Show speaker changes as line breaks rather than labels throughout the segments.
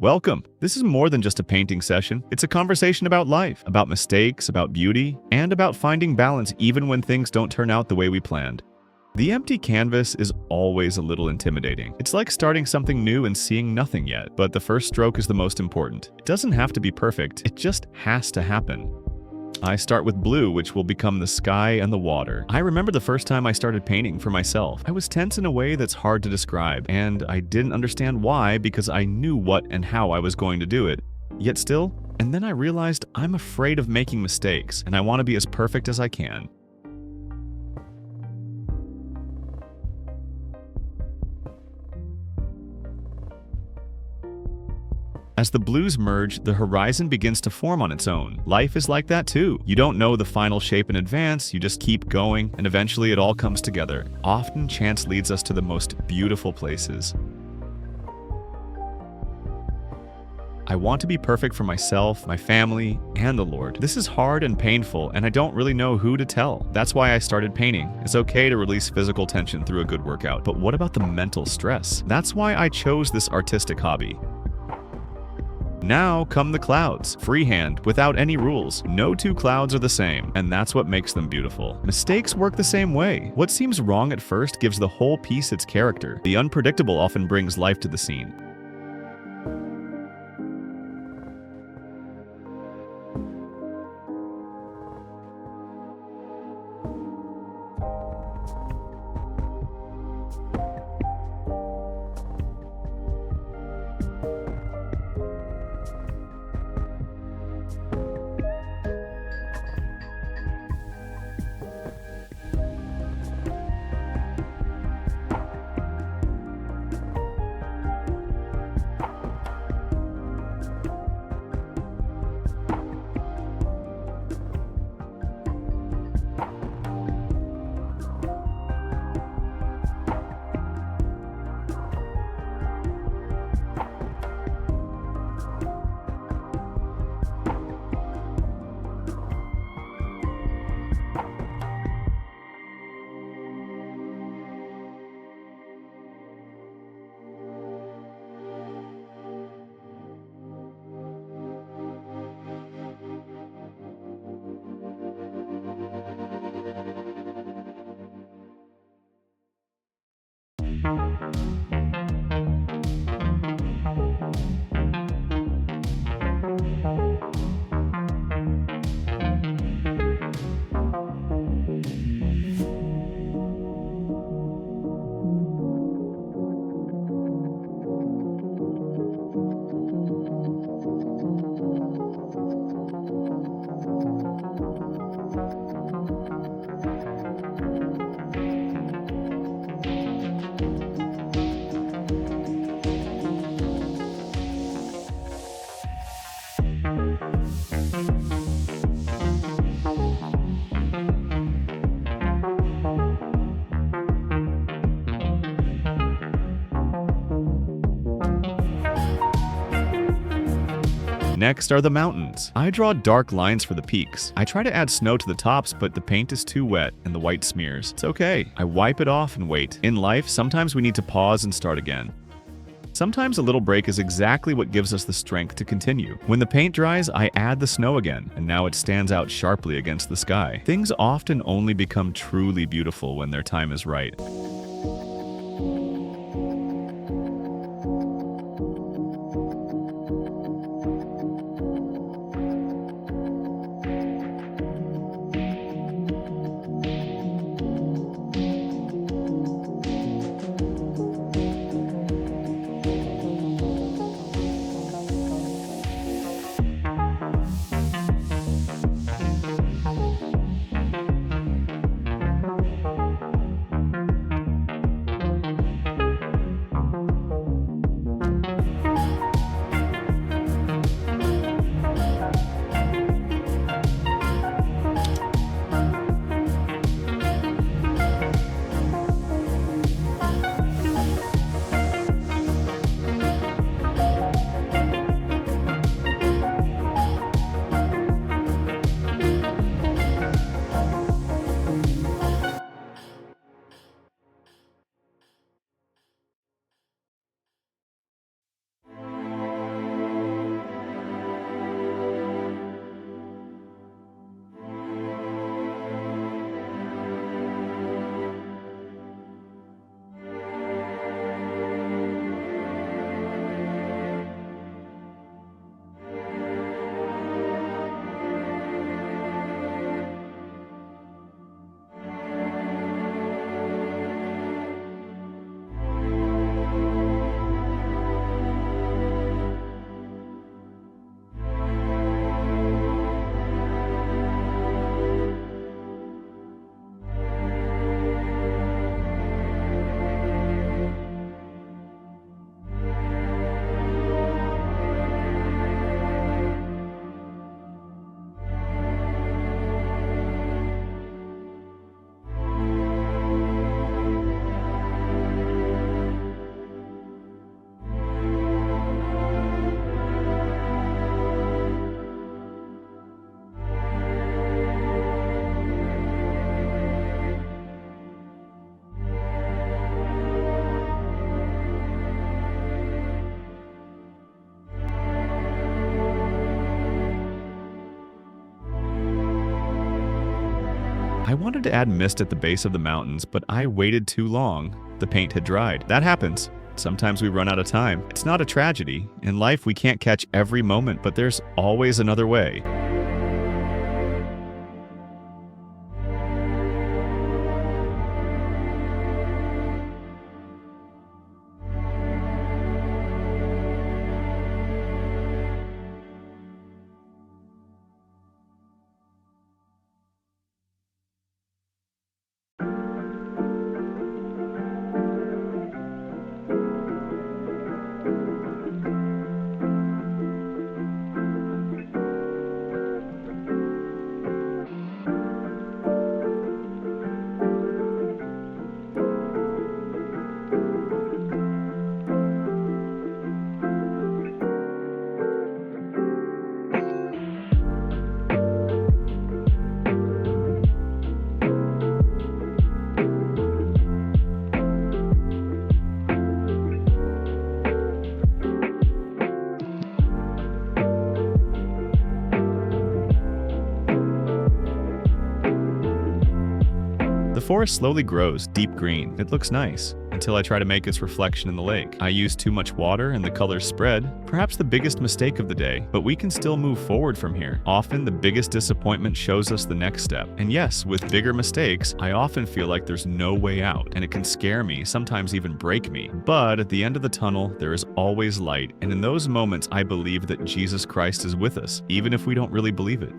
Welcome. This is more than just a painting session. It's a conversation about life, about mistakes, about beauty, and about finding balance even when things don't turn out the way we planned. The empty canvas is always a little intimidating. It's like starting something new and seeing nothing yet, but the first stroke is the most important. It doesn't have to be perfect, it just has to happen. I start with blue, which will become the sky and the water. I remember the first time I started painting for myself. I was tense in a way that's hard to describe, and I didn't understand why because I knew what and how I was going to do it. Yet still, and then I realized I'm afraid of making mistakes, and I want to be as perfect as I can. As the blues merge, the horizon begins to form on its own. Life is like that too. You don't know the final shape in advance, you just keep going, and eventually it all comes together. Often, chance leads us to the most beautiful places. I want to be perfect for myself, my family, and the Lord. This is hard and painful, and I don't really know who to tell. That's why I started painting. It's okay to release physical tension through a good workout, but what about the mental stress? That's why I chose this artistic hobby. Now come the clouds, freehand, without any rules. No two clouds are the same, and that's what makes them beautiful. Mistakes work the same way. What seems wrong at first gives the whole piece its character. The unpredictable often brings life to the scene. Next are the mountains. I draw dark lines for the peaks. I try to add snow to the tops, but the paint is too wet and the white smears. It's okay. I wipe it off and wait. In life, sometimes we need to pause and start again. Sometimes a little break is exactly what gives us the strength to continue. When the paint dries, I add the snow again, and now it stands out sharply against the sky. Things often only become truly beautiful when their time is right. I wanted to add mist at the base of the mountains, but I waited too long. The paint had dried. That happens. Sometimes we run out of time. It's not a tragedy. In life, we can't catch every moment, but there's always another way. The forest slowly grows deep green. It looks nice, until I try to make its reflection in the lake. I use too much water and the colors spread, perhaps the biggest mistake of the day, but we can still move forward from here. Often the biggest disappointment shows us the next step. And yes, with bigger mistakes, I often feel like there's no way out, and it can scare me, sometimes even break me. But at the end of the tunnel, there is always light, and in those moments I believe that Jesus Christ is with us, even if we don't really believe it.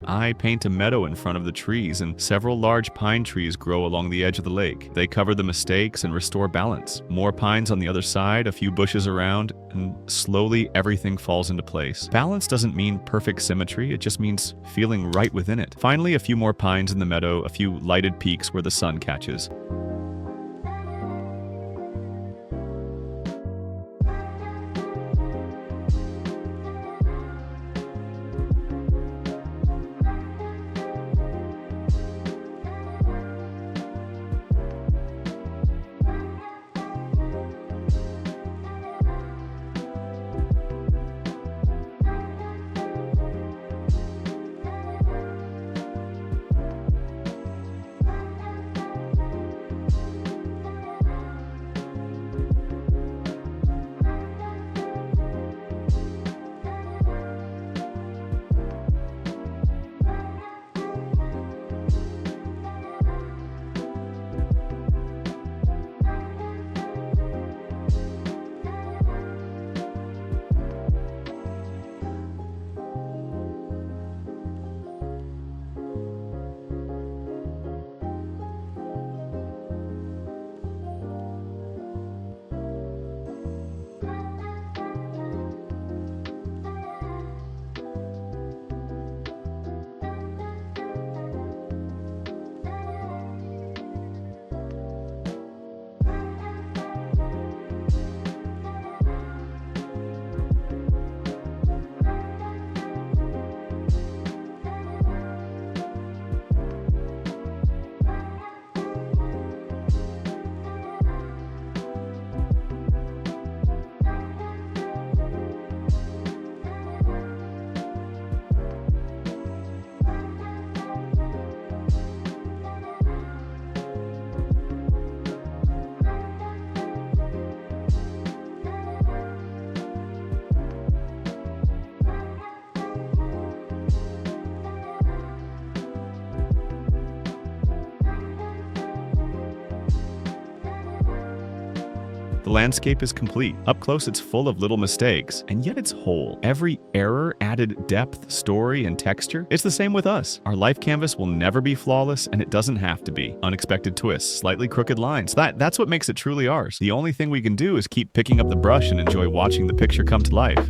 I paint a meadow in front of the trees, and several large pine trees grow along the edge of the lake. They cover the mistakes and restore balance. More pines on the other side, a few bushes around, and slowly everything falls into place. Balance doesn't mean perfect symmetry, it just means feeling right within it. Finally, a few more pines in the meadow, a few lighted peaks where the sun catches. The landscape is complete. Up close, it's full of little mistakes, and yet it's whole. Every error added depth, story, and texture. It's the same with us. Our life canvas will never be flawless, and it doesn't have to be. Unexpected twists, slightly crooked lines. That's what makes it truly ours. The only thing we can do is keep picking up the brush and enjoy watching the picture come to life.